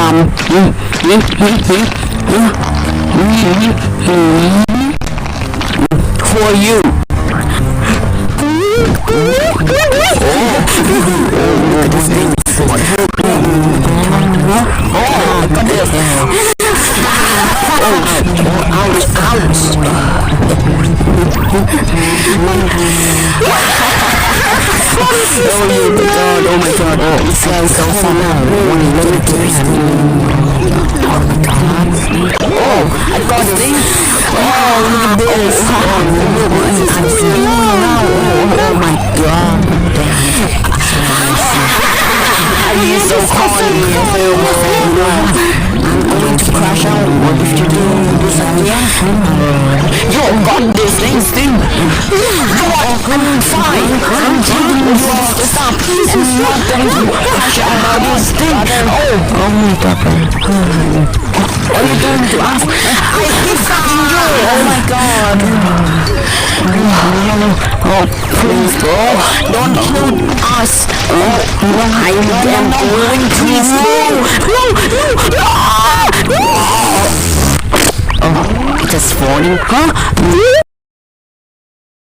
For you. Oh my god, this guy's so fun now. Oh, I got this. Oh, look at this. Oh my god. You're so corny. I'm going to crash out. What if you do something? You got this thing. I'm fine. I'm telling you to stop. I'm not going to crash out about this thing. Oh my god. What are you doing to us? I keep fucking you. Oh my god. Oh, please, don't shoot us. I am going to no. Oh, it's just falling. Huh?